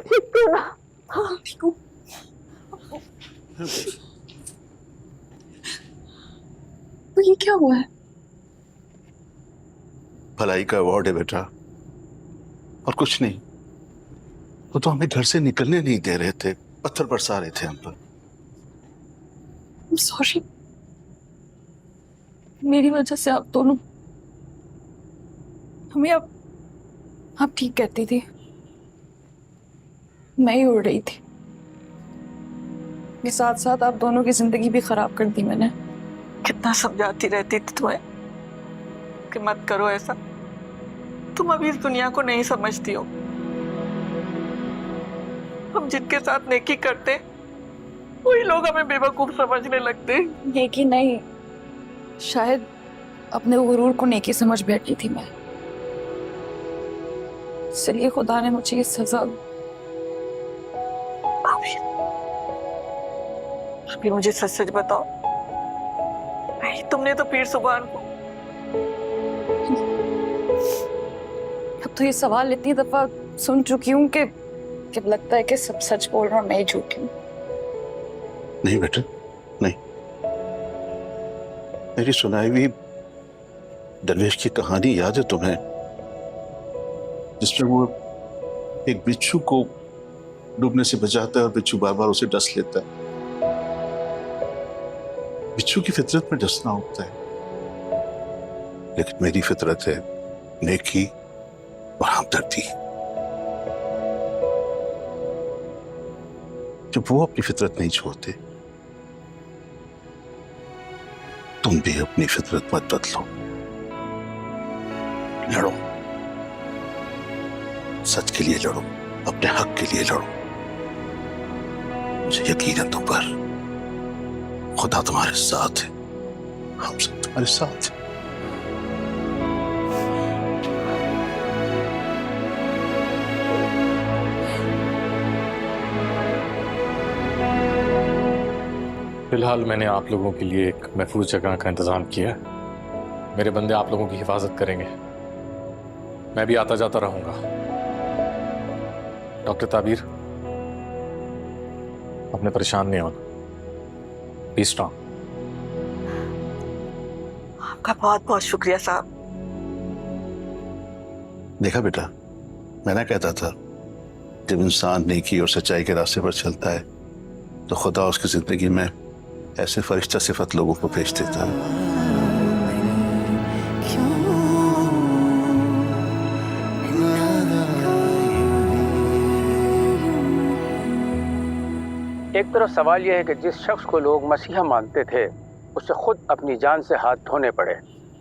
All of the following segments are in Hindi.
ठीक तो है? हाँ ठीक हूँ। तो ये क्या हुआ है? भलाई का अवार्ड है बेटा, और कुछ नहीं। वो तो हमें घर से निकलने नहीं दे रहे थे, पत्थर बरसा रहे थे हम पर। सॉरी, मेरी वजह से आप दोनों। हमें आप ठीक कहती थी, मैं ही उड़ रही थी। के साथ साथ आप दोनों की जिंदगी भी खराब कर दी मैंने। कितना समझाती रहती थी तुम्हें कि मत करो ऐसा। तुम अभी इस दुनिया को नहीं समझती हो। हम जिनके साथ नेकी करते वही लोग हमें बेवकूफ समझने लगते। नेकी नहीं, शायद अपने गुरूर को नेकी समझ बैठी थी मैं, इसलिए खुदा ने मुझे ये सजा। अभी मुझे सच सच बताओ, नहीं तुमने तो पीर सुभान को। अब तो ये सवाल इतनी दफा सुन चुकी हूँ कि जब लगता है कि सब सच बोल रहा हूँ, मैं ही झूठी हूँ। नहीं बेटा, नहीं। मेरी सुनाई हुई दरवेश की कहानी याद है तुम्हें, जिसमें वो एक बिच्छू को डूबने से बचाता है और बिच्छू बार बार उसे डस लेता है। बिच्छू की फितरत में डसना होता है, लेकिन मेरी फितरत है नेकी और हमदर्दी। जब वो अपनी फितरत नहीं छोड़ते, तुम भी अपनी फितरत मत बदलो। लड़ो, सच के लिए लड़ो, अपने हक के लिए लड़ो। मुझे यकीन है तुम पर, खुदा तुम्हारे साथ है, हम सब तुम्हारे साथ हैं। फिलहाल मैंने आप लोगों के लिए एक महफूज जगह का इंतजाम किया है। मेरे बंदे आप लोगों की हिफाजत करेंगे। मैं भी आता जाता रहूंगा। डॉक्टर ताबीर, अपने परेशान नहीं होना। B strong. आपका बहुत बहुत शुक्रिया साहब। देखा बेटा, मैं ना कहता था, जब इंसान नेकी और सच्चाई के रास्ते पर चलता है तो खुदा उसकी जिंदगी में ऐसे फरिश्ता सिफत लोगों को भेज देता है। एक तरफ सवाल यह है कि जिस शख्स को लोग मसीहा मानते थे उसे खुद अपनी जान से हाथ धोने पड़े,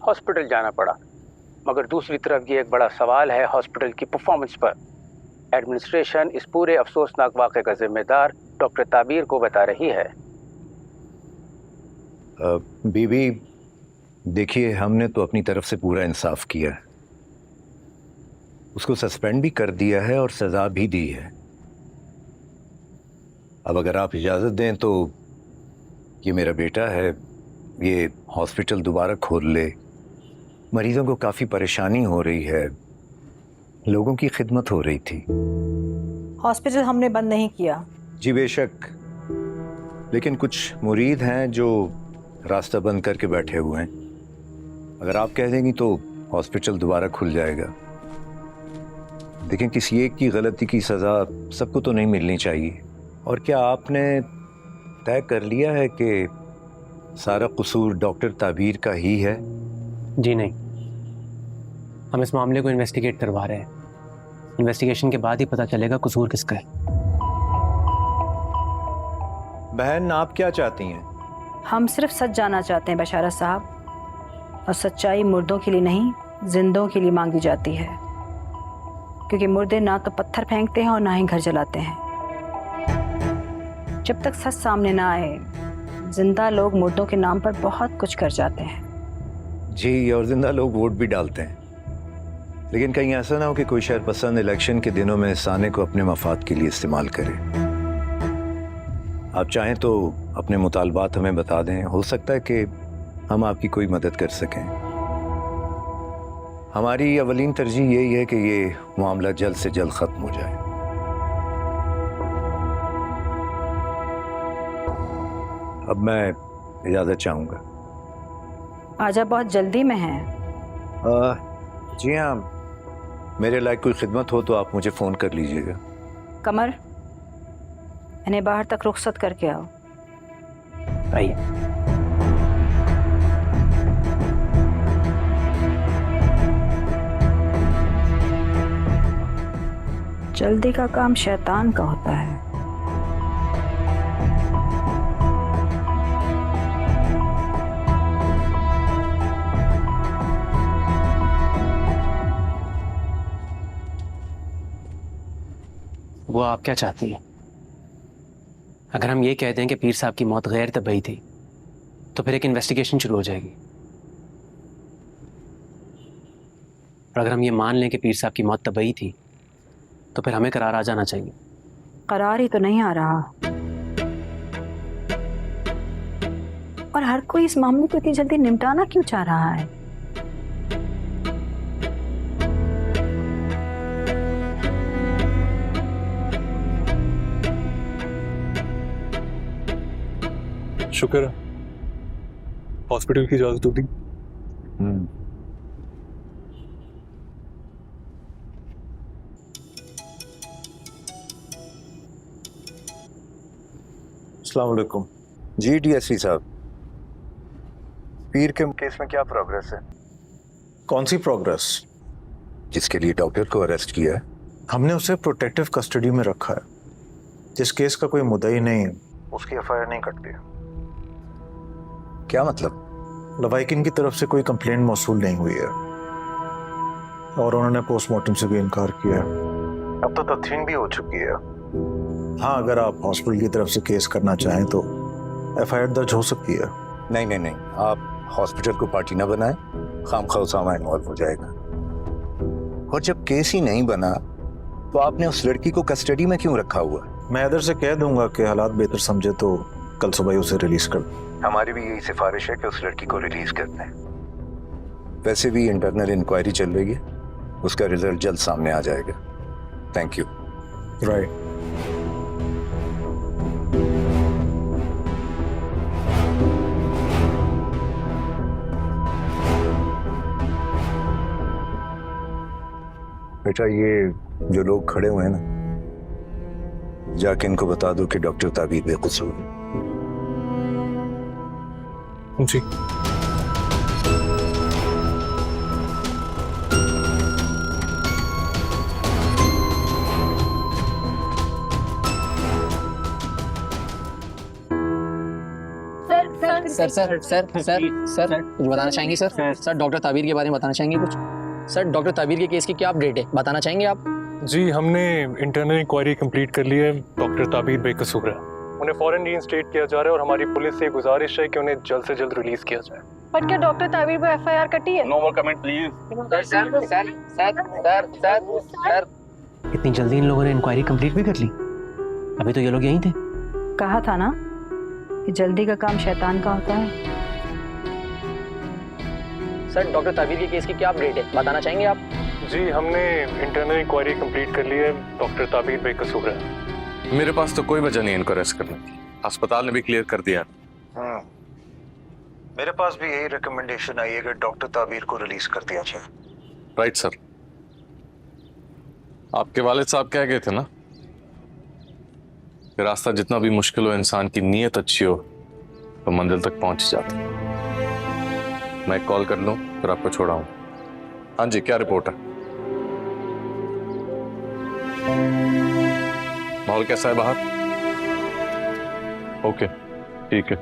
हॉस्पिटल जाना पड़ा। मगर दूसरी तरफ ये एक बड़ा सवाल है हॉस्पिटल की परफॉर्मेंस पर। एडमिनिस्ट्रेशन इस पूरे अफसोसनाक वाक़े का जिम्मेदार डॉक्टर ताबीर को बता रही है। बीबी, देखिए, हमने तो अपनी तरफ से पूरा इंसाफ किया है। उसको सस्पेंड भी कर दिया है और सज़ा भी दी है। अब अगर आप इजाज़त दें तो ये मेरा बेटा है, ये हॉस्पिटल दोबारा खोल ले। मरीजों को काफ़ी परेशानी हो रही है, लोगों की खिदमत हो रही थी। हॉस्पिटल हमने बंद नहीं किया। जी बेशक, लेकिन कुछ मुरीद हैं जो रास्ता बंद करके बैठे हुए हैं। अगर आप कह देंगी तो हॉस्पिटल दोबारा खुल जाएगा। लेकिन किसी एक की गलती की सज़ा सबको तो नहीं मिलनी चाहिए। और क्या आपने तय कर लिया है कि सारा कसूर डॉक्टर ताबीर का ही है? जी नहीं, हम इस मामले को इन्वेस्टिगेट करवा रहे हैं। इन्वेस्टिगेशन के बाद ही पता चलेगा कसूर किसका है। बहन, आप क्या चाहती हैं? हम सिर्फ सच जानना चाहते हैं बशारत साहब, और सच्चाई मुर्दों के लिए नहीं, जिंदों के लिए मांगी जाती है। क्योंकि मुर्दे ना तो पत्थर फेंकते हैं और ना ही घर जलाते हैं। जब तक सच सामने ना आए, जिंदा लोग मुर्दों के नाम पर बहुत कुछ कर जाते हैं। जी, और जिंदा लोग वोट भी डालते हैं। लेकिन कहीं ऐसा ना हो कि कोई शरपसंद इलेक्शन के दिनों में साने को अपने मफाद के लिए इस्तेमाल करे। आप चाहें तो अपने मुतालबात हमें बता दें, हो सकता है कि हम आपकी कोई मदद कर सकें। हमारी अवलीन तरजीह यही है कि ये मामला जल्द से जल्द ख़त्म हो जाए। अब मैं इजाज़त चाहूँगा। आजा बहुत जल्दी में है। जी हाँ, मेरे लायक कोई खिदमत हो तो आप मुझे फ़ोन कर लीजिएगा। कमर, इन्हें बाहर तक रुखसत करके आओ। आइए। जल्दी का काम शैतान का होता है। वो आप क्या चाहती हैं? अगर हम ये कह दें कि पीर साहब की मौत गैर तबई थी तो फिर एक इन्वेस्टिगेशन शुरू हो जाएगी। और अगर हम ये मान लें कि पीर साहब की मौत तबई थी तो फिर हमें करार आ जाना चाहिए। करार ही तो नहीं आ रहा, और हर कोई इस मामले को इतनी जल्दी निपटाना क्यों चाह रहा है? शुक्र है हॉस्पिटल की इजाजत होगी। अस्सलाम वालेकुम। जी डीएसपी साहब, पीर के केस में क्या प्रोग्रेस है? कौन सी प्रोग्रेस? जिसके लिए डॉक्टर को अरेस्ट किया है। हमने उसे प्रोटेक्टिव कस्टडी में रखा है। जिस केस का कोई मुद्दई नहीं उसकी एफआईआर नहीं कटती। क्या मतलब? लवाइकिन की तरफ से कोई कंप्लेंट मौसूल नहीं हुई है और उन्होंने पोस्टमार्टम से भी इनकार किया है। अब तो तथ्यीन भी हो चुकी है। हाँ, अगर आप हॉस्पिटल की तरफ से केस करना चाहें तो एफआईआर दर्ज हो सकती है। नहीं नहीं नहीं, आप हॉस्पिटल को पार्टी ना बनाएं, खामखा उसामा इन्वॉल्व हो जाएगा। और जब केस ही नहीं बना तो आपने उस लड़की को कस्टडी में क्यों रखा हुआ? मैं इधर से कह दूंगा कि हालात बेहतर समझे तो कल सुबह ही उसे रिलीज कर दें। हमारी भी यही सिफारिश है कि उस लड़की को रिलीज कर दें। वैसे भी इंटरनल इंक्वायरी चल रही है, उसका रिजल्ट जल्द सामने आ जाएगा। Thank you. राइट। बेटा, ये जो लोग खड़े हुए हैं ना, जाके इनको बता दो कि डॉक्टर ताबीर बेकसूर है। जी। सर कुछ बताना चाहेंगे सर? सर डॉक्टर ताबीर के बारे में बताना चाहेंगे कुछ? सर डॉक्टर ताबीर के केस की क्या अपडेट है, बताना चाहेंगे आप? जी, हमने इंटरनल इंक्वायरी कंप्लीट कर ली है। डॉक्टर ताबीर बेकसूर है, उन्हें फौरन रीइंस्टेट किया जा रहा है और हमारी पुलिस से गुजारिश है कि उन्हें जल्द से जल्द रिलीज किया जाए। बट क्या डॉक्टर ताबीर पे एफआईआर कटी है? No more comment please. Sir इतनी जल्दी इन लोगों ने इंक्वायरी कंप्लीट भी कर ली? अभी तो ये लोग यहीं थे। कहा था ना कि जल्दी का काम शैतान का होता है। सर डॉक्टर ताबीर के केस की क्या अपडेट है, बताना चाहेंगे आप? जी, हमने इंटरनल इंक्वायरी कंप्लीट कर ली है। डॉक्टर ताबीर बेकसूर है। मेरे पास तो कोई वजह नहीं इनको अरेस्ट करने की, अस्पताल ने भी क्लियर कर दिया। मेरे पास भी यही रिकमेंडेशन आई है कि डॉक्टर ताबीर को रिलीज कर दिया जाए। Right sir. आपके वालिद साहब कह गए थे ना कि रास्ता जितना भी मुश्किल हो, इंसान की नीयत अच्छी हो तो मंजिल तक पहुंच जाती है। मैं एक कॉल कर लूं फिर आपको छोड़ाऊं। हाँ जी, क्या रिपोर्ट है? माहौल कैसा है बाहर? ओके, ठीक है।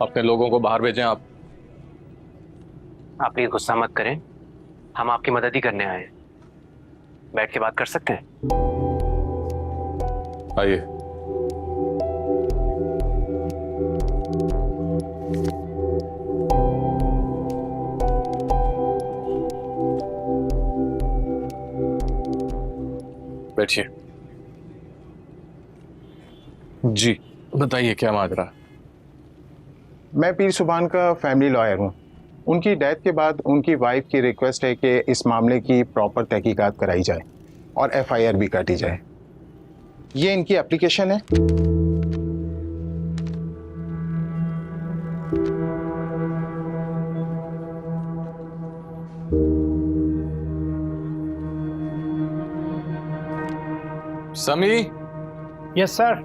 अपने लोगों को बाहर भेजें। आप प्लीज गुस्सा मत करें, हम आपकी मदद ही करने आए हैं। बैठ के बात कर सकते हैं? आइए। बैठिए। जी बताइए, क्या माजरा? मैं पीर सुभान का फैमिली लॉयर हूँ। उनकी डेथ के बाद उनकी वाइफ की रिक्वेस्ट है कि इस मामले की प्रॉपर तहकीकात कराई जाए और एफआईआर भी काटी जाए। ये इनकी एप्लीकेशन है। Shami, yes sir.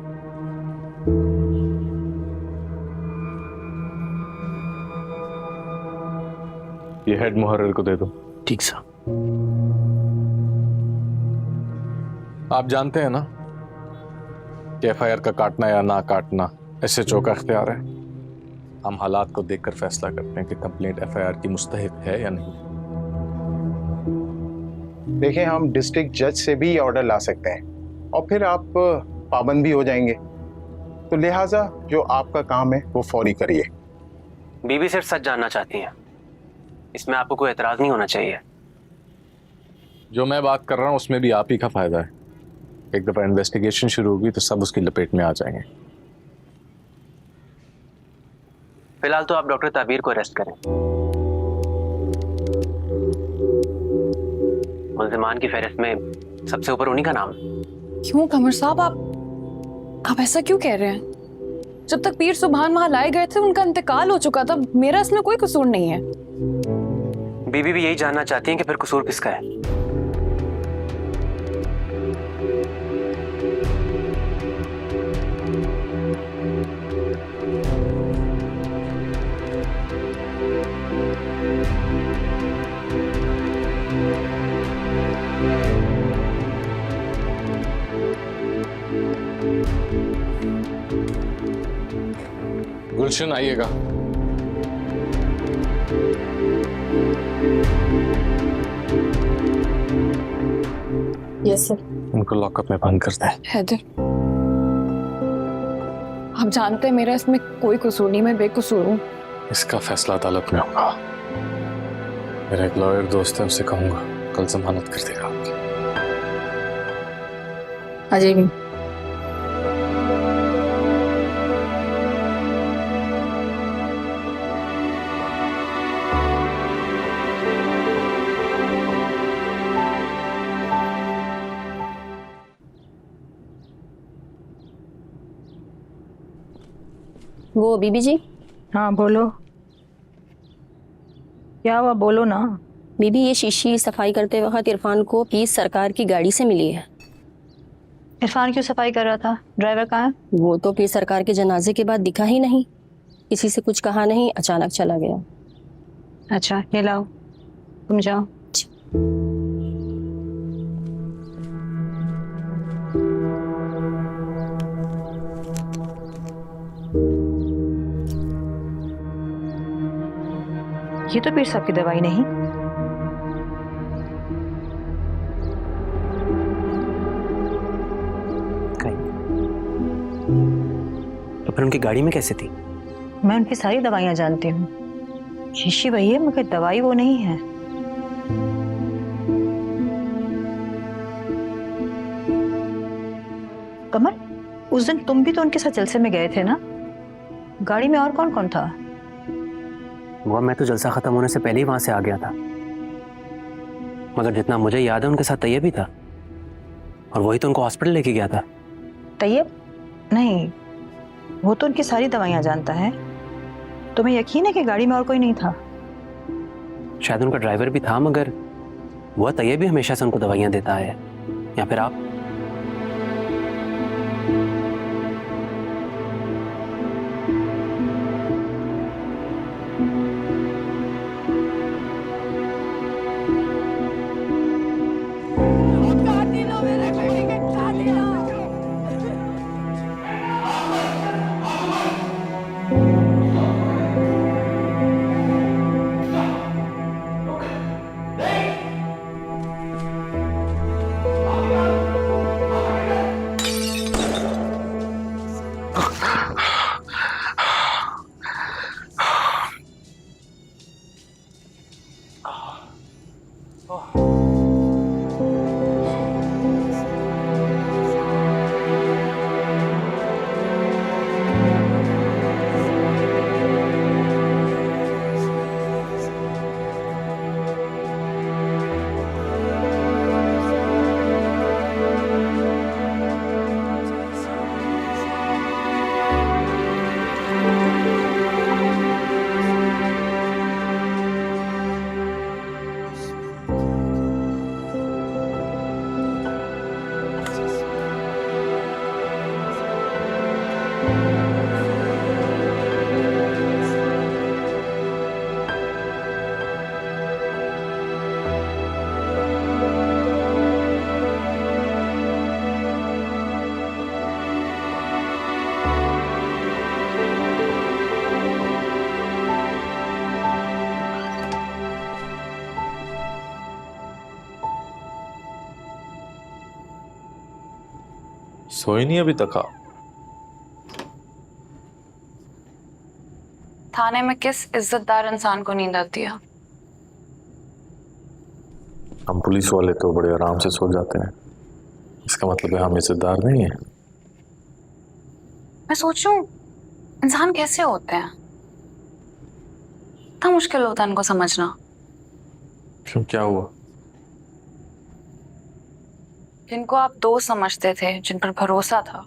ये हेड मुहर्रिर को दे दो। ठीक सर। आप जानते हैं ना कि एफआईआर का काटना या ना काटना एसएचओ का इख्तियार है। हम हालात को देखकर फैसला करते हैं कि कंप्लेंट एफआईआर की मुस्तहिक है या नहीं। देखिए, हम डिस्ट्रिक्ट जज से भी ये ऑर्डर ला सकते हैं और फिर आप पाबंद भी हो जाएंगे, तो लिहाजा जो आपका काम है वो फौरी करिए। बीबी सिर्फ सच जानना चाहती हैं, इसमें आपको कोई एतराज नहीं होना चाहिए। जो मैं बात कर रहा हूं उसमें भी आप ही का फायदा है। एक दफा इन्वेस्टिगेशन शुरू होगी तो सब उसकी लपेट में आ जाएंगे। फिलहाल तो आप डॉक्टर ताबीर को अरेस्ट करें। मुल्जिमान की फहरिस्त में सबसे ऊपर उन्हीं का नाम है। क्यों कमर साहब, आप ऐसा क्यों कह रहे हैं? जब तक पीर सुभान वहां लाए गए थे उनका इंतकाल हो चुका था। मेरा इसमें कोई कसूर नहीं है। बीबी भी यही जानना चाहती हैं कि फिर कसूर किसका है। गुलशन आइएगा। Yes sir. उनको लॉकअप में बंद करते हैं। हैदर, आप जानते हैं मेरा इसमें कोई कसूर नहीं, मैं बेकसूर हूँ। इसका फैसला अदालत में होगा। मेरा एक लॉयर दोस्त है, उससे कहूंगा कल जमानत कर देगा आपकी। आ जाइए। वो बीबी जी। हाँ बोलो, क्या हुआ? बोलो ना। बीबी, ये शीशी सफाई करते वक्त इरफान को पीस सरकार की गाड़ी से मिली है। इरफान क्यों सफाई कर रहा था? ड्राइवर कहाँ है? वो तो पीर सरकार के जनाजे के बाद दिखा ही नहीं, किसी से कुछ कहा नहीं, अचानक चला गया। अच्छा, ये लाओ, तुम जाओ। ये तो पीर साहब की दवाई नहीं। तो फिर उनकी गाड़ी में कैसे थी? मैं उनकी सारी दवाइयां जानती हूँ। शीशी वही है मगर दवाई वो नहीं है। कमल, उस दिन तुम भी तो उनके साथ जलसे में गए थे ना? गाड़ी में और कौन कौन था? वो मैं तो जलसा खत्म होने से पहले ही वहां से आ गया था, मगर जितना मुझे याद है उनके साथ तैयब भी था और वही तो उनको हॉस्पिटल लेके गया था। तैयब? नहीं, वो तो उनकी सारी दवाइयां जानता है। तुम्हें यकीन है कि गाड़ी में और कोई नहीं था? शायद उनका ड्राइवर भी था, मगर वह तैयब भी हमेशा से उनको दवाइयां देता है। या फिर आप? सोई नहीं अभी तक आप? थाने में किस इज्जतदार इंसान को नींद आती है? हम पुलिस वाले तो बड़े आराम से सो जाते हैं, इसका मतलब है हम इज्जतदार नहीं है। मैं सोच रही हूँ इंसान कैसे होते हैं, इतना मुश्किल होता है इनको समझना। क्यों, क्या हुआ? जिनको आप दोस्त समझते थे, जिन पर भरोसा था,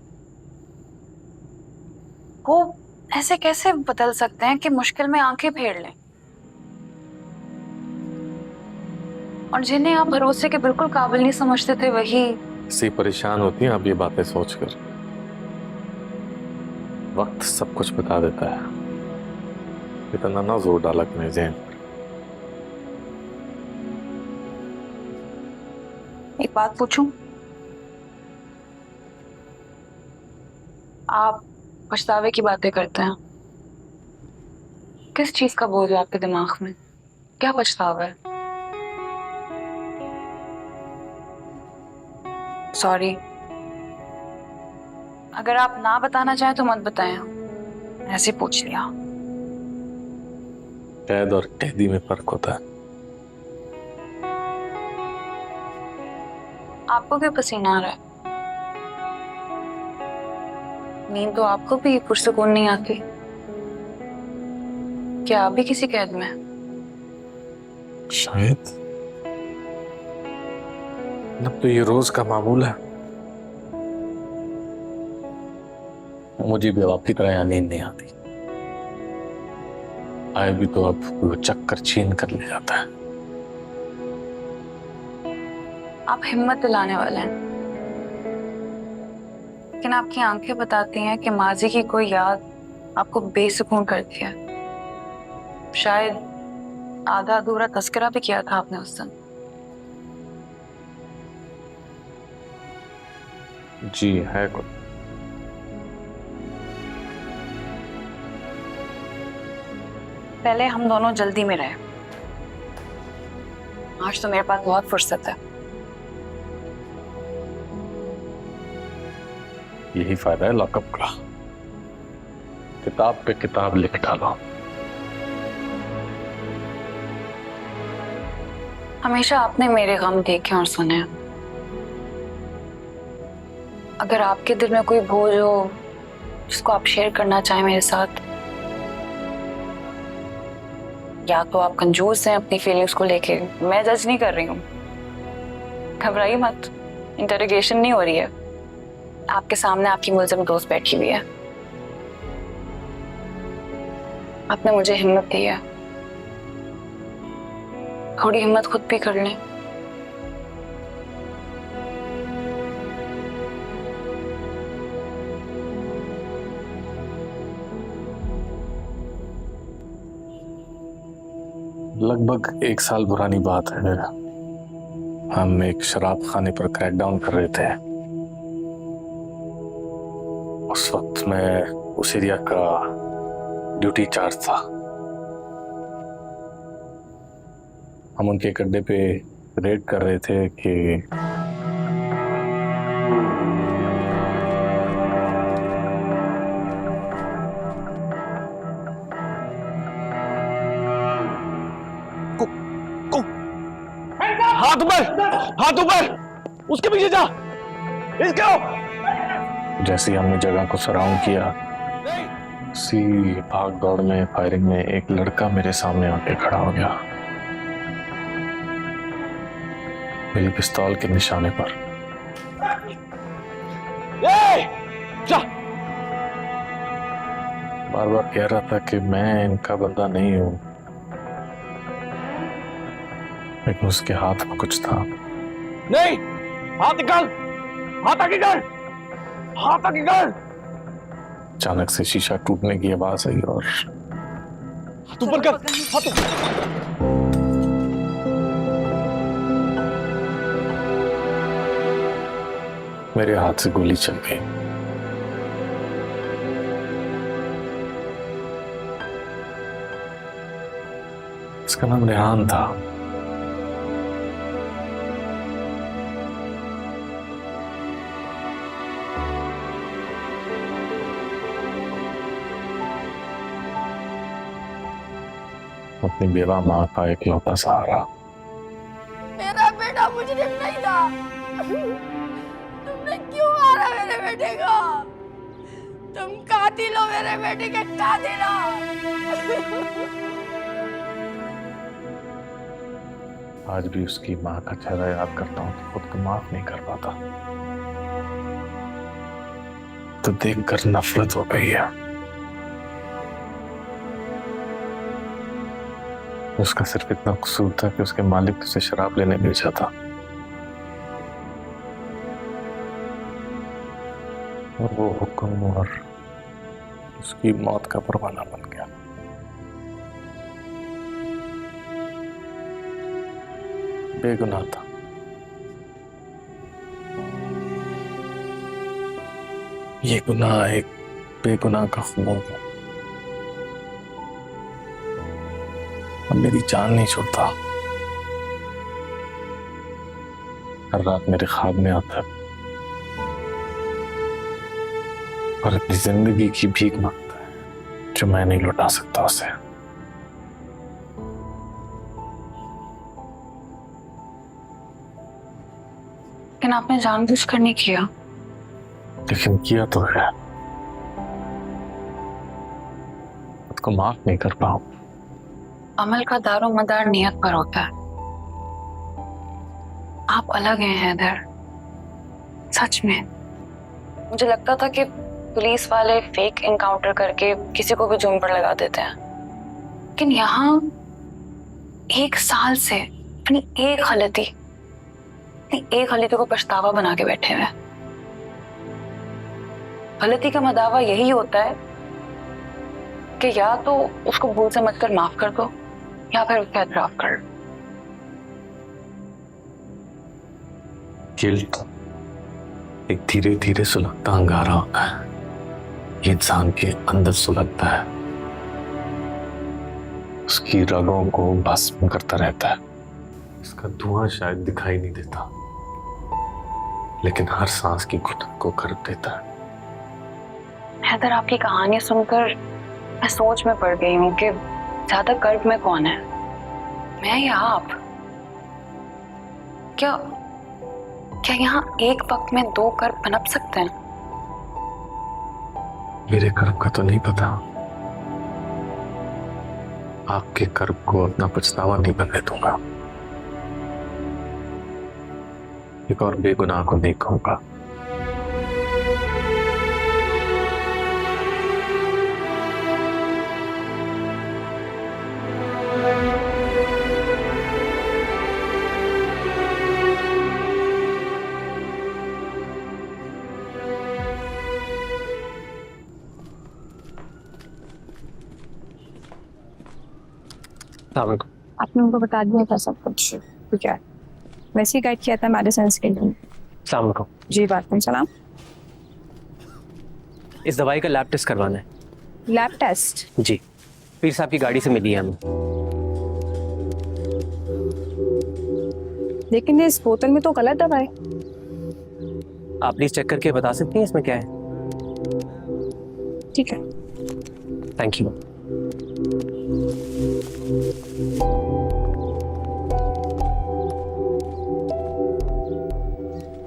वो ऐसे कैसे बदल सकते हैं कि मुश्किल में आंखें फेर लें? और जिन्हें आप भरोसे के बिल्कुल काबिल नहीं समझते थे, वही सी परेशान होती हैं आप ये बातें सोचकर। वक्त सब कुछ बता देता है, इतना ना जोर डाला अपने ज़हन पर। एक बात पूछूं? आप पछतावे की बातें करते हैं, किस चीज का बोझ है आपके दिमाग में? क्या पछतावा है? सॉरी, अगर आप ना बताना चाहें तो मत बताएं, ऐसे पूछ लिया। कैद और कैदी में फर्क होता है। आपको क्यों पसीना आ रहा है? नींद तो आपको भी पुरसुकून नहीं आती? क्या आप भी किसी कैद में? शायद, अब तो ये रोज का मामूल है। मुझे भी अब आपकी तरह यहाँ नींद नहीं आती। आए भी तो अब वो चक्कर छीन कर ले जाता है। आप हिम्मत दिलाने वाले हैं, लेकिन आपकी आंखें बताती हैं कि माजी की कोई याद आपको बेसुकून करती है। शायद आधा अधूरा तस्करा भी किया था आपने उस दिन। जी है कुछ। पहले हम दोनों जल्दी में रहे, आज तो मेरे पास बहुत फुर्सत है। यही फायदा है लॉकअप का, किताब पे किताब लिख डालो। हमेशा आपने मेरे गम देखे और सुने। अगर आपके दिल में कोई बोझ हो जिसको आप शेयर करना चाहें मेरे साथ, या तो आप कंजूस हैं अपनी फीलिंग्स को लेके, मैं जज नहीं कर रही हूँ, घबराइए मत, इंटरोगेशन नहीं हो रही है। आपके सामने आपकी मुलजिम दोस्त बैठी हुई है, आपने मुझे हिम्मत दी है, थोड़ी हिम्मत खुद भी कर लें। लगभग 1 साल पुरानी बात है, हम एक शराब खाने पर क्रैकडाउन कर रहे थे। उस वक्त मैं उस एरिया का ड्यूटी इंचार्ज था। हम उनके एक अड्डे पे रेड कर रहे थे कि हाथ ऊपर, हाथ ऊपर, उसके पीछे जा, इसको। जैसे ही हमने जगह को सराउंड किया, उसी भाग दौड़ में, फायरिंग में एक लड़का मेरे सामने आके खड़ा हो गया, मेरी पिस्तौल के निशाने पर। जा। बार बार कह रहा था कि मैं इनका बंदा नहीं हूं, लेकिन उसके हाथ में कुछ था। नहीं, हाथ निकाल, हाथ आगे कर, हाथ आगे कर। अचानक से शीशा टूटने की आवाज आई और हाथ ऊपर कर, हाथ ऊपर। मेरे हाथ से गोली चल गई। इसका नाम रेहान था। अपनी बेवा माँ का इकलौता सहारा। मेरा बेटा मुजरिम नहीं था। तुमने क्यों मारा मेरे बेटे को? तुम कातिल हो, मेरे बेटे के कातिल हो। आज भी उसकी माँ का चेहरा याद करता हूँ तो खुद को माफ नहीं कर पाता। तो देखकर नफरत हो गई है। उसका सिर्फ इतना कसूर था कि उसके मालिक उसे शराब लेने भेजा था और वो हुक्म और उसकी मौत का परवाना बन गया। बेगुनाह था। ये गुनाह एक बेगुनाह का खून है। अब मेरी जान नहीं छोड़ता। हर रात मेरे ख्वाब में आता है और अपनी जिंदगी की भीख मांगता है जो मैं नहीं लौटा सकता उसे। लेकिन आपने जानबूझकर नहीं किया। लेकिन किया तो है। खुद को माफ नहीं कर पाऊं। अमल का दारो मदार नियत पर होता है। आप अलग हैं हैदर, सच में। मुझे लगता था कि पुलिस वाले फेक एनकाउंटर करके किसी को भी जुर्म पर लगा देते हैं, लेकिन यहाँ 1 साल से अपनी एक गलती को पछतावा बना के बैठे हुए। गलती का मदावा यही होता है कि या तो उसको भूल से मत कर माफ कर दो या फिर उसका एतराफ कर लो। गिल्ट एक धीरे धीरे सुलगता अंगारा होता है। ये इंसान के अंदर सुलगता है, उसकी रगों को भस्म करता रहता है। इसका धुआं शायद दिखाई नहीं देता, लेकिन हर सांस की घुटन को कर देता है। हैदर, आपकी कहानी सुनकर मैं सोच में पड़ गई हूँ कि ज्यादा कर्ब में कौन है, मैं या आप? क्या यहाँ एक वक्त में 2 कर्ब पनप सकते हैं? मेरे कर्ब का तो नहीं पता। आपके कर्ब को अपना पछतावा नहीं बनने दूंगा। एक और बेगुनाह को नहीं कहूंगा। आपने उनको बता दिया था सब कुछ, ठीक है? वैसे ही गाइड किया था मेडिसिन के लिए। अस्सलाम वालेकुम। जी वालेकुम सलाम। इस दवाई का लैब टेस्ट करवाना है। Lab test? जी, पीर साहब की गाड़ी से मिली है हमें। लेकिन इस बोतल में तो गलत दवा है। आप प्लीज चेक करके बता सकती हैं इसमें क्या है? ठीक है, thank you.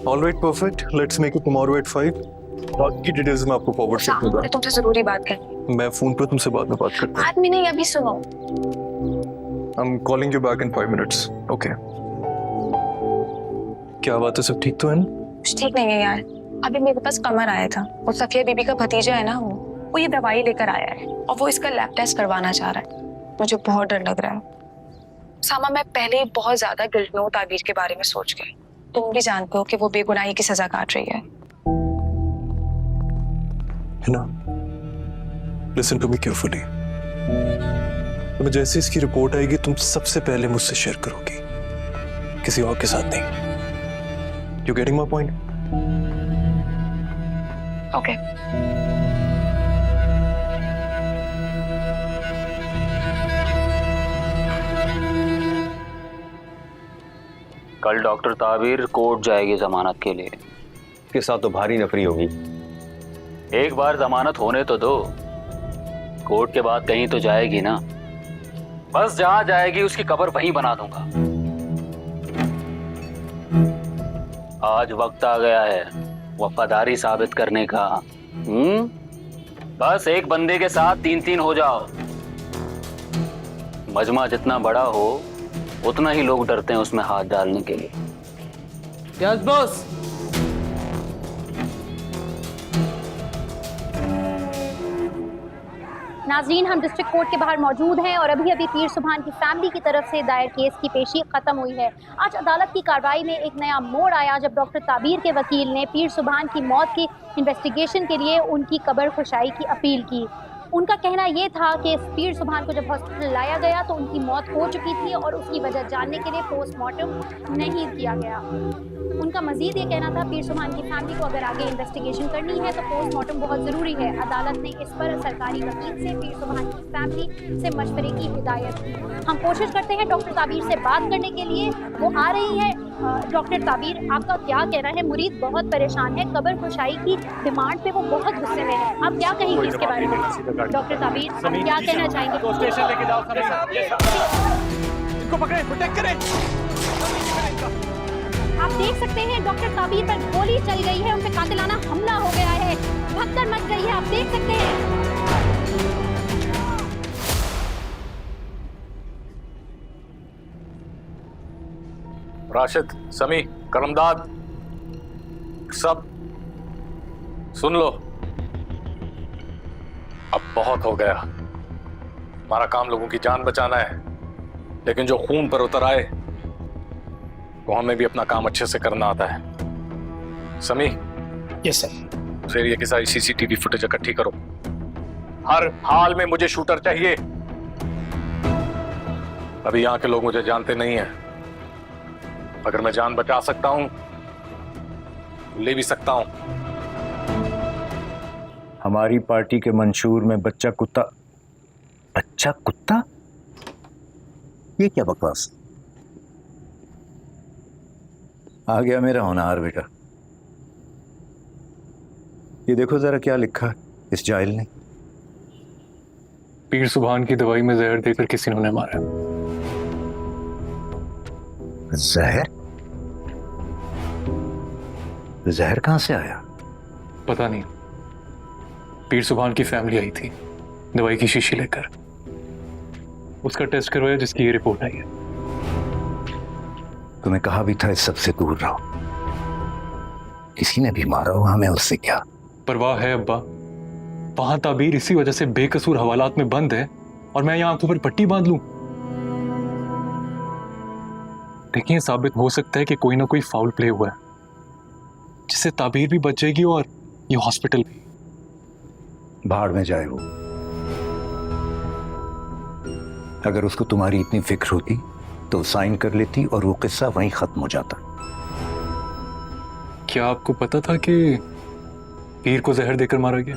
All right, perfect. Let's make it tomorrow at 5. बाकी डिटेल्स मैं आपको फॉरवर्ड कर दूंगा। तुमसे जरूरी बात करनी। मैं फोन पे तुमसे बाद में बात करता हूँ। बाद में नहीं, अभी सुनो। I'm calling you back in 5 minutes. Okay. क्या बात है, सब ठीक तो है ना? कुछ ठीक नहीं है यार। अभी मेरे पास कमर आया था और सफिया बीबी का भतीजा है ना, वो ये दवाई लेकर आया है और वो इसका लैब टेस्ट करवाना चाह रहा है। मुझे बहुत डर लग रहा है। सामा, मैं पहले ही बहुत ज्यादा गिल्ट में हूँ ताबीर के बारे में सोच के। तुम भी जानते हो कि वो बेगुनाही की सजा काट रही है ना? Listen to me carefully. तुम्हें जैसे इसकी रिपोर्ट आएगी तुम सबसे पहले मुझसे शेयर करोगी, किसी और के साथ नहीं। You getting my point? Okay. कल डॉक्टर ताबीर कोर्ट जाएगी जमानत के लिए। के साथ तो भारी नफरी होगी। एक बार जमानत होने तो दो, कोर्ट के बाद कहीं तो जाएगी ना। बस जहां जाएगी उसकी कब्र वहीं बना दूंगा। आज वक्त आ गया है वफादारी साबित करने का। बस एक बंदे के साथ 3-3 हो जाओ। मजमा जितना बड़ा हो उतना ही लोग डरते हैं उसमें हाथ डालने के लिए। Yes boss. नाजरीन, हम डिस्ट्रिक्ट कोर्ट के बाहर मौजूद हैं और अभी पीर सुभान की फैमिली की तरफ से दायर केस की पेशी खत्म हुई है। आज अदालत की कार्रवाई में एक नया मोड़ आया जब डॉक्टर ताबीर के वकील ने पीर सुभान की मौत की इन्वेस्टिगेशन के लिए उनकी कब्र खुशाई की अपील की। उनका कहना ये था कि पीर सुभान को जब हॉस्पिटल लाया गया तो उनकी मौत हो चुकी थी और उसकी वजह जानने के लिए पोस्टमार्टम नहीं किया गया। उनका मजीद ये कहना था पीर सुभान की फैमिली को अगर आगे इन्वेस्टिगेशन करनी है तो पोस्टमार्टम बहुत ज़रूरी है। अदालत ने इस पर सरकारी वकील से पीर सुभान की फैमिली से मशवरे की हिदायत की। हम कोशिश करते हैं डॉक्टर ताबीर से बात करने के लिए, वो आ रही है। डॉक्टर ताबीर, आपका क्या कहना है? मुरीद बहुत परेशान है, कब्र खुशाई की डिमांड पे वो बहुत गुस्से में है, आप क्या कहेंगे इसके बारे में? डॉक्टर ताबीर, आप क्या कहना चाहेंगे? तो स्टेशन लेके जाओ। इनको पकड़े, प्रोटेक्ट करें। आप देख सकते हैं डॉक्टर ताबीर पर गोली चल गई है, उन पे कातिलाना हमला हो गया है, भगदड़ मच गई है, आप देख सकते हैं। राशिद, समी, करमदाद, सब सुन लो। अब बहुत हो गया। हमारा काम लोगों की जान बचाना है, लेकिन जो खून पर उतर आए वो हमें भी अपना काम अच्छे से करना आता है। समी। Yes sir. फिर ये की सारी सीसीटीवी फुटेज इकट्ठी करो। हर हाल में मुझे शूटर चाहिए। अभी यहाँ के लोग मुझे जानते नहीं हैं। अगर मैं जान बचा सकता हूं तो ले भी सकता हूं। हमारी पार्टी के मंशूर में बच्चा कुत्ता। बच्चा कुत्ता? ये क्या बकवास? आ गया मेरा होनहार बेटा। ये देखो जरा क्या लिखा है इस जाहिल ने। पीर सुभान की दवाई में जहर देकर किसी ने उन्हें मारा। जहर? जहर कहां से आया? पता नहीं। पीर सुभान की फैमिली आई थी दवाई की शीशी लेकर, उसका टेस्ट करवाया जिसकी ये रिपोर्ट आई है। तुम्हें कहा भी था इस सबसे दूर रहो। किसी ने भी मारा हो, हमें उससे क्या परवाह है अब्बा? वहां ताबीर इसी वजह से बेकसूर हवालात में बंद है और मैं यहाँ आंखों पर पट्टी बांध लूं। देखिए, साबित हो सकता है कि कोई ना कोई फाउल प्ले हुआ है जिससे ताबीर भी बच जाएगी और ये हॉस्पिटल भी। भाड़ में जाए वो। अगर उसको तुम्हारी इतनी फिक्र होती तो साइन कर लेती और वो किस्सा वहीं खत्म हो जाता। क्या आपको पता था कि पीर को जहर देकर मारा गया?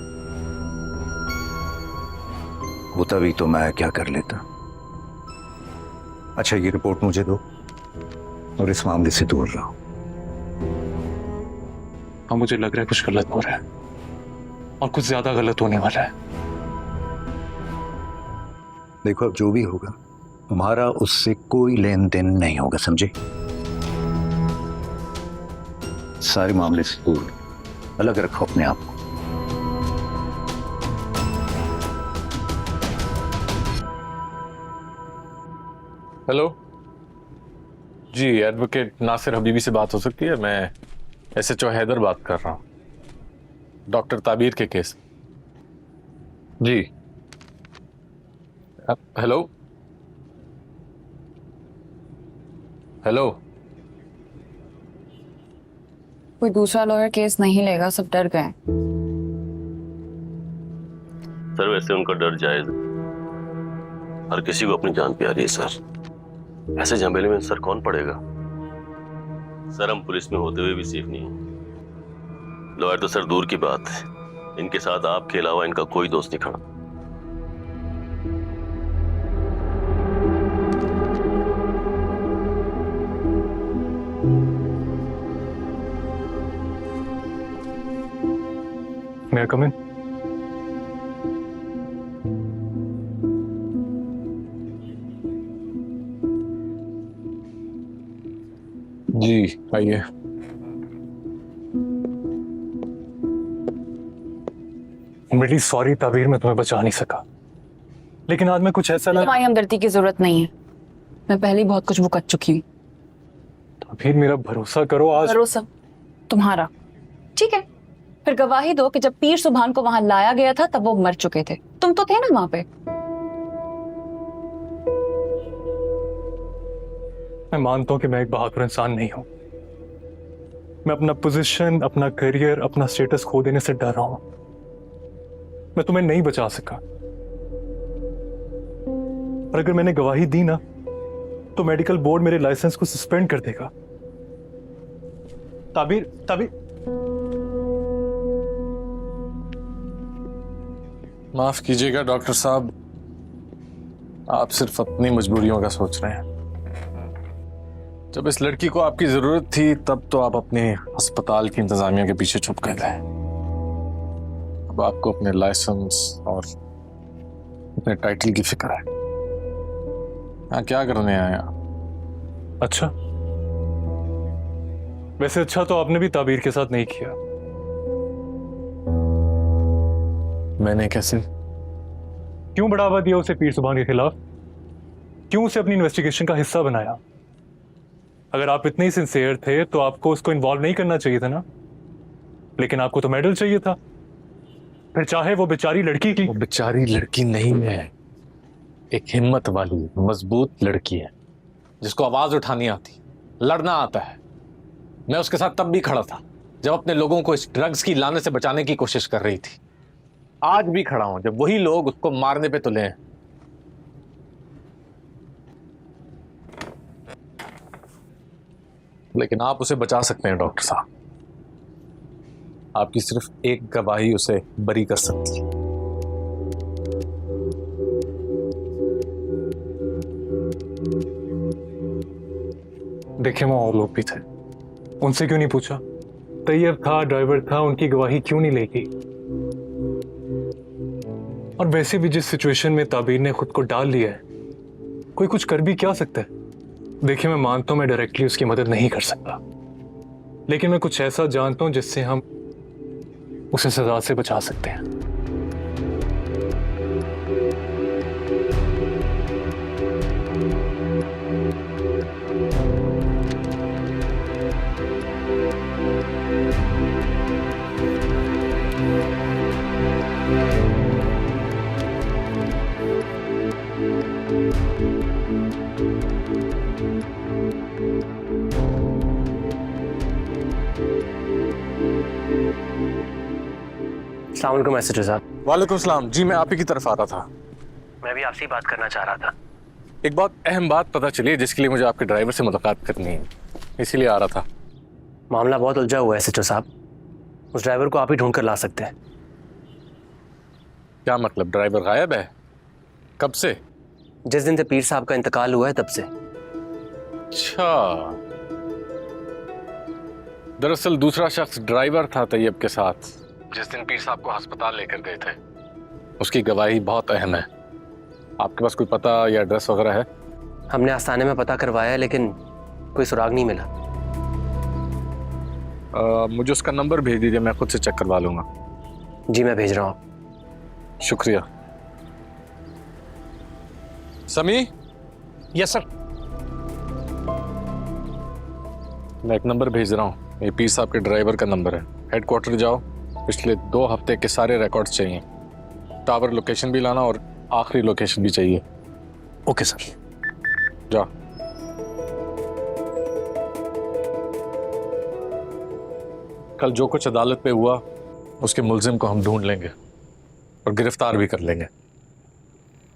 वो तभी तो मैं क्या कर लेता। अच्छा, ये रिपोर्ट मुझे दो और इस मामले से दूर रहो। हाँ, मुझे लग रहा है कुछ गलत हो रहा है और कुछ ज्यादा गलत होने वाला है। देखो, अब जो भी होगा तुम्हारा उससे कोई लेन देन नहीं होगा, समझे? सारे मामले से दूर अलग रखो अपने आप को। हेलो जी, एडवोकेट नासिर हबीबी से बात हो सकती है? मैं SHO हैदर बात कर रहा हूं, डॉक्टर ताबीर के केस। जी हेलो हेलो। कोई दूसरा लॉयर केस नहीं लेगा, सब डर गए। सर वैसे उनका डर जायज है, हर किसी को अपनी जान प्यारी है सर। ऐसे झमेले में सर कौन पड़ेगा? सर हम पुलिस में होते हुए भी सेफ नहीं है। लॉयर तो सर दूर की बात है, इनके साथ आपके अलावा इनका कोई दोस्त नहीं खड़ा। May I come in? जी आइए। मेरी सॉरी ताबीर, मैं तुम्हें बचा नहीं सका, लेकिन आज मैं कुछ ऐसा तुम्हारी हमदर्दी की जरूरत नहीं है, मैं पहले ही बहुत कुछ भुगत चुकी हूँ। ताबीर मेरा भरोसा करो। आज भरोसा तुम्हारा ठीक है, फिर गवाही दो कि जब पीर सुभान को वहां लाया गया था तब वो मर चुके थे, तुम तो थे ना वहां पे। मैं मानता हूं कि मैं एक बहादुर इंसान नहीं हूं। मैं अपना पोजीशन, अपना करियर, अपना स्टेटस खो देने से डर रहा हूं। मैं तुम्हें नहीं बचा सका, और अगर मैंने गवाही दी ना तो मेडिकल बोर्ड मेरे लाइसेंस को सस्पेंड कर देगा। ताबीर ताबीर माफ कीजिएगा डॉक्टर साहब, आप सिर्फ अपनी मजबूरियों का सोच रहे हैं। जब इस लड़की को आपकी जरूरत थी तब तो आप अपने अस्पताल की इंतजामिया के पीछे छुप गए थे। अब आपको अपने लाइसेंस और अपने टाइटल की फिक्र है। यहाँ क्या करने आए आप? अच्छा, वैसे अच्छा तो आपने भी ताबीर के साथ नहीं किया। मैंने कैसे? क्यों बढ़ावा दिया उसे पीर सुभान के खिलाफ? क्यों उसे अपनी इन्वेस्टिगेशन का हिस्सा बनाया? अगर आप इतने ही सिंसियर थे तो आपको उसको इन्वॉल्व नहीं करना चाहिए था ना, लेकिन आपको तो मेडल चाहिए था। फिर चाहे वो बेचारी लड़की की। वो बेचारी लड़की नहीं है, एक हिम्मत वाली मजबूत लड़की है जिसको आवाज उठानी आती, लड़ना आता है। मैं उसके साथ तब भी खड़ा था जब अपने लोगों को इस ड्रग्स की लाने से बचाने की कोशिश कर रही थी। आज भी खड़ा हूं जब वही लोग उसको मारने पे तुले हैं। लेकिन आप उसे बचा सकते हैं डॉक्टर साहब। आपकी सिर्फ एक गवाही उसे बरी कर सकती है। देखिए वहां और लोग भी थे, उनसे क्यों नहीं पूछा? तैयब था, ड्राइवर था, उनकी गवाही क्यों नहीं लेगी? और वैसे भी जिस सिचुएशन में ताबीर ने खुद को डाल लिया है, कोई कुछ कर भी क्या सकता है? देखिए मैं मानता हूं मैं डायरेक्टली उसकी मदद नहीं कर सकता, लेकिन मैं कुछ ऐसा जानता हूं जिससे हम उसे सजा से बचा सकते हैं। अस्सलाम वालेकुम मैसेजर साहब। वालेकुम सलाम। जी मैं आप ही की तरफ आ रहा था। मैं भी आपसे ही बात करना चाह रहा था। एक बहुत अहम बात पता चली जिसके लिए मुझे आपके ड्राइवर से मुलाकात करनी है, इसीलिए आ रहा था। मामला बहुत उलझा हुआ है एसएचओ साहब, उस ड्राइवर को आप ही ढूंढ कर ला सकते हैं। क्या मतलब? ड्राइवर गायब है? कब से? जिस दिन से पीर साहब का इंतकाल हुआ है तब से। अच्छा, दरअसल दूसरा शख्स ड्राइवर था तैयब के साथ जिस दिन पीर साहब को अस्पताल लेकर गए थे। उसकी गवाही बहुत अहम है। आपके पास कोई पता या एड्रेस वगैरह है? हमने आस्थाने में पता करवाया लेकिन कोई सुराग नहीं मिला। मुझे उसका नंबर भेज दीजिए, मैं खुद से चेक करवा लूंगा। जी मैं भेज रहा हूँ। शुक्रिया। समी। Yes sir. मैं एक नंबर भेज रहा हूँ, ये पीर साहब के ड्राइवर का नंबर है। हेडक्वार्टर जाओ, पिछले 2 हफ्ते के सारे रिकॉर्ड्स चाहिए। टावर लोकेशन भी लाना और आखिरी लोकेशन भी चाहिए। Okay sir. जाओ। कल जो कुछ अदालत पे हुआ उसके मुल्जिम को हम ढूंढ लेंगे। और गिरफ्तार भी कर लेंगे।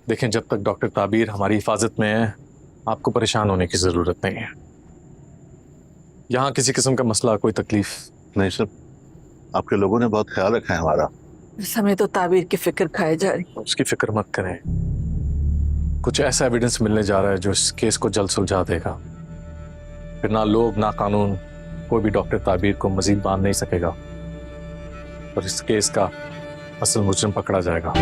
देखें, जब तक डॉक्टर ताबीर हमारी हिफाजत में है, आपको परेशान होने की जरूरत नहीं है। यहाँ किसी किस्म का मसला, कोई तकलीफ नहीं सर, आपके लोगों ने बहुत ख्याल रखा है हमारा। इस समय तो ताबीर की फिक्र खाए जा रही। उसकी फिक्र मत करें, कुछ ऐसा एविडेंस मिलने जा रहा है जो इस केस को जल्द सुलझा देगा। फिर ना लोग ना कानून कोई भी डॉक्टर ताबीर को मजीद बांध नहीं सकेगा और इस केस का असल मुजरिम पकड़ा जाएगा।